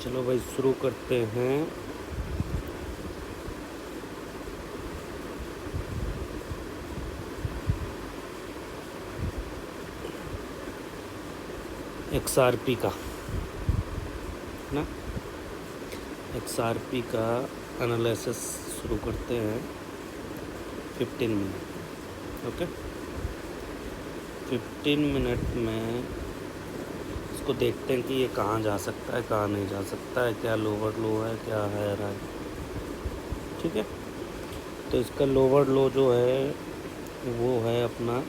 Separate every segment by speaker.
Speaker 1: चलो भाई शुरू करते हैं। XRP का ना, XRP का एनालिसिस शुरू करते हैं 15 मिनट। ओके, 15 मिनट में इसको देखते हैं कि ये कहाँ जा सकता है, कहाँ नहीं जा सकता है, क्या लोअर लो है, क्या हायर है। ठीक है, तो इसका लोअर लो जो है वो है अपना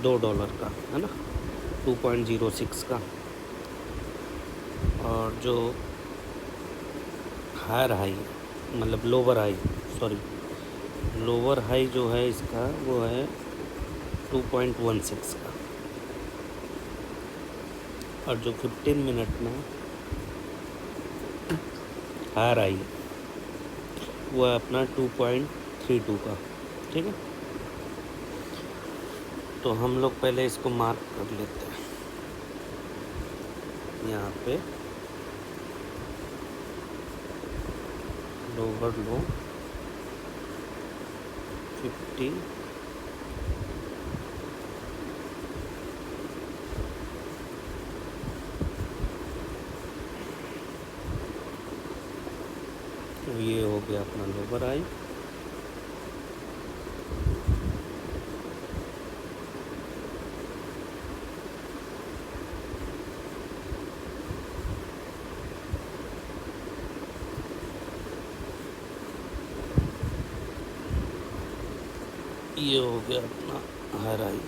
Speaker 1: $2 का, है ना, 2.06 का। और जो हायर हाई मतलब लोअर हाई जो है इसका वो है 2.16 का। और जो 15 मिनट में हायर हाई वो है अपना 2.32 का। ठीक है, तो हम लोग पहले इसको मार्क कर लेते हैं यहाँ पे। लोअर लो 50, तो ये हो गया अपना लोअर हाई। ये हो गया अपना हायर हाई।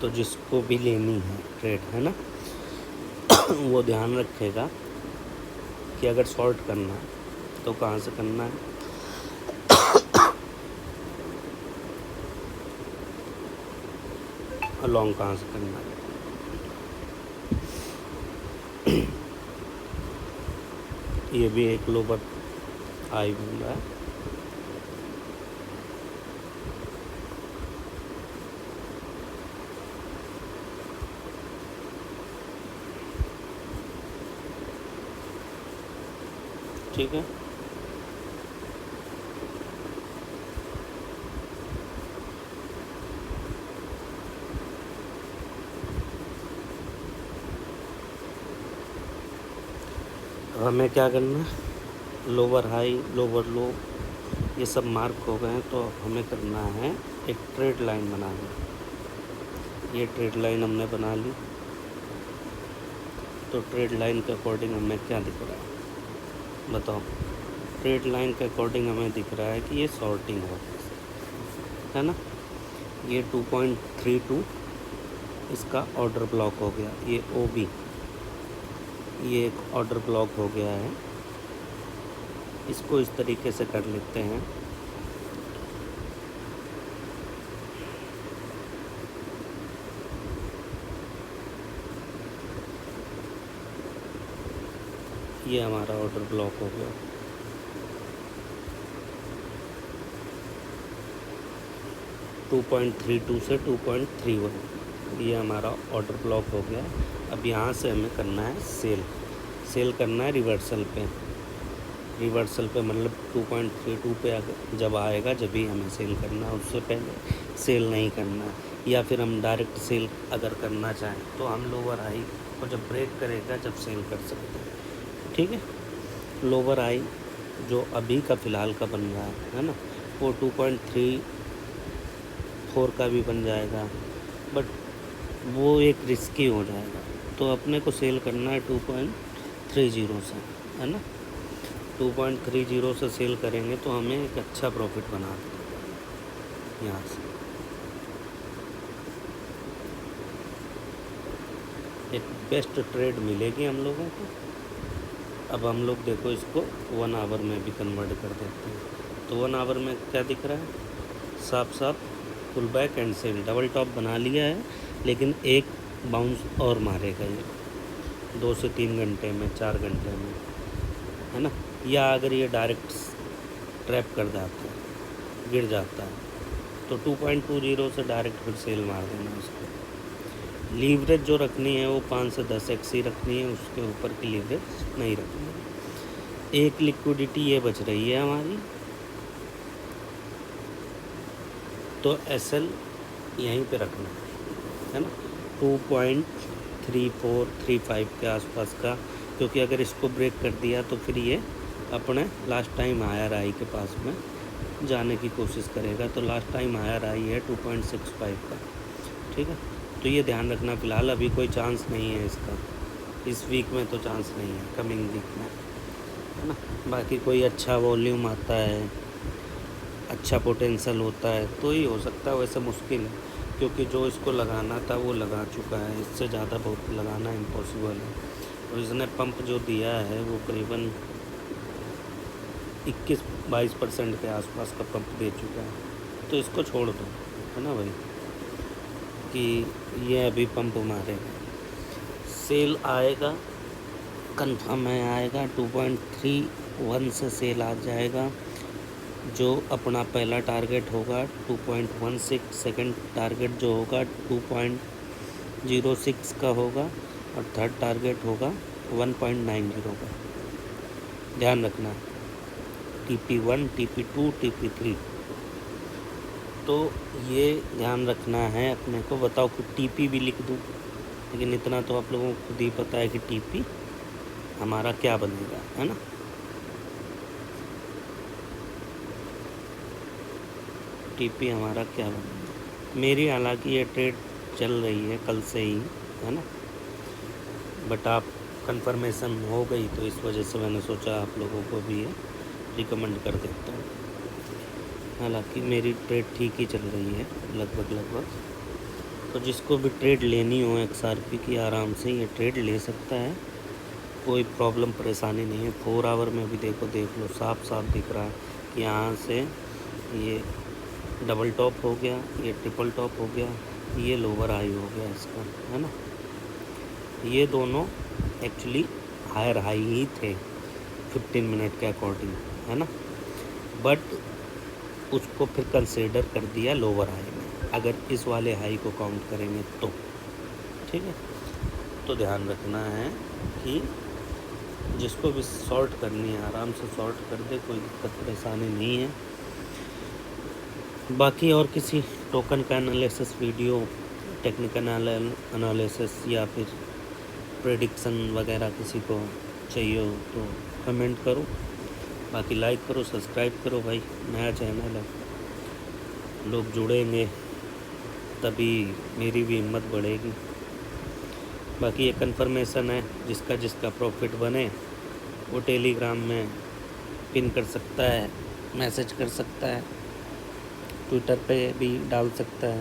Speaker 1: तो जिसको भी लेनी है ट्रेड, है ना, वो ध्यान रखेगा कि अगर शॉर्ट करना है तो कहाँ से करना है, और लॉन्ग कहाँ से करना है। ये भी एक लोअर हाई बन रहा है। ठीक है, तो हमें क्या करना है, लोअर हाई लोअर लो ये सब मार्क हो गए हैं, तो हमें करना है एक ट्रेड लाइन बनानी। ये ट्रेड लाइन हमने बना ली। तो ट्रेड लाइन के अकॉर्डिंग हमें क्या दिख रहा है बताओ। ट्रेड लाइन के अकॉर्डिंग हमें दिख रहा है कि ये शॉर्टिंग हो, है ना। ये 2.32 इसका ऑर्डर ब्लॉक हो गया। ये OB ये एक ऑर्डर ब्लॉक हो गया है। इसको इस तरीके से कर लेते हैं। ये हमारा ऑर्डर ब्लॉक हो गया। $2.32 से 2.31 ये हमारा ऑर्डर ब्लॉक हो गया। अब यहाँ से हमें करना है सेल करना है रिवर्सल पे मतलब 2.32 पे जब आएगा जब ही हमें सेल करना है, उससे पहले सेल नहीं करना है। या फिर हम डायरेक्ट सेल अगर करना चाहें तो हम लोअर हाई को जब ब्रेक करेगा जब सेल कर सकते हैं। ठीक है, लोअर हाई जो अभी का फ़िलहाल का बन रहा है ना, वो 2.34 का भी बन जाएगा, बट वो एक रिस्की हो जाएगा। तो अपने को सेल करना है 2.30 से, है ना। 2.30 से सेल करेंगे तो हमें एक अच्छा प्रॉफिट बना देगा। यहाँ से एक बेस्ट ट्रेड मिलेगी हम लोगों को। अब हम लोग देखो इसको 1 आवर में भी कन्वर्ट कर देते हैं। तो 1 आवर में क्या दिख रहा है, साफ साफ pull back and sell, double top बना लिया है, लेकिन एक बाउंस और मारेगा ये। 2 से 3 घंटे में, 4 घंटे में, है ना। या अगर ये डायरेक्ट ट्रैप कर जाता है, गिर जाता है, तो 2.20 से डायरेक्ट फिर सेल मार देना उसको। लीवरेज जो रखनी है वो 5 से 10x ही रखनी है, उसके ऊपर की लीवरेज नहीं रखनी है। एक लिक्विडिटी ये बच रही है हमारी, तो SL यहीं पे रखना है ना, 2.3435 के आसपास का, क्योंकि अगर इसको ब्रेक कर दिया तो फिर ये अपने लास्ट टाइम हायर हाई के पास में जाने की कोशिश करेगा। तो लास्ट टाइम हायर हाई है 2.65 का, ठीक है। तो ये ध्यान रखना। फ़िलहाल अभी कोई चांस नहीं है इसका, इस वीक में तो चांस नहीं है, कमिंग वीक में, है ना। बाकी कोई अच्छा वॉल्यूम आता है, अच्छा पोटेंशियल होता है तो ही हो सकता है, वैसे मुश्किल है, क्योंकि जो इसको लगाना था वो लगा चुका है, इससे ज़्यादा बहुत लगाना इम्पॉसिबल है। और इसने पंप जो दिया है वो करीबन 21-22% के आसपास का पंप दे चुका है। तो इसको छोड़ दो, है ना भाई, कि ये अभी पंप मारेगा। सेल आएगा, कंफर्म है आएगा, 2.31 से सेल आ जाएगा। जो अपना पहला टारगेट होगा 2.16, सेकंड टारगेट जो होगा 2.06 का होगा, और थर्ड टारगेट होगा 1.90 का। ध्यान रखना, TP1, TP2, TP3, तो ये ध्यान रखना है अपने को। बताओ कि TP भी लिख दूँ, लेकिन इतना तो आप लोगों को खुद ही पता है कि TP हमारा क्या बनेगा, है ना। TP हमारा क्या बनेगा। मेरी हालांकि ये ट्रेड चल रही है कल से ही, है ना, बट आप कंफर्मेशन हो गई तो इस वजह से मैंने सोचा आप लोगों को भी ये रिकमेंड कर देता हूँ। हालांकि मेरी ट्रेड ठीक ही चल रही है लगभग। तो जिसको भी ट्रेड लेनी हो XRP की, आराम से ये ट्रेड ले सकता है, कोई प्रॉब्लम परेशानी नहीं है। 4 आवर में भी देख लो, साफ दिख रहा है कि यहाँ से ये डबल टॉप हो गया, ये ट्रिपल टॉप हो गया, ये लोअर हाई हो गया इसका, है ना। ये दोनों एक्चुअली हायर हाई ही थे 15 मिनट के अकॉर्डिंग, है ना, बट उसको फिर कंसीडर कर दिया लोअर हाई में, अगर इस वाले हाई को काउंट करेंगे तो, ठीक है। तो ध्यान रखना है कि जिसको भी शॉर्ट करनी है आराम से शॉर्ट कर दे, कोई दिक्कत परेशानी नहीं है। बाकी और किसी टोकन का एनालिसिस वीडियो, टेक्निकल एनालिसिस या फिर प्रेडिक्शन वगैरह किसी को चाहिए हो तो कमेंट करो। बाकी लाइक करो, सब्सक्राइब करो भाई, नया चैनल है, लोग जुड़ेंगे तभी मेरी भी हिम्मत बढ़ेगी। बाकी ये कंफर्मेशन है, जिसका प्रॉफिट बने वो टेलीग्राम में पिन कर सकता है, मैसेज कर सकता है, ट्विटर पे भी डाल सकता है,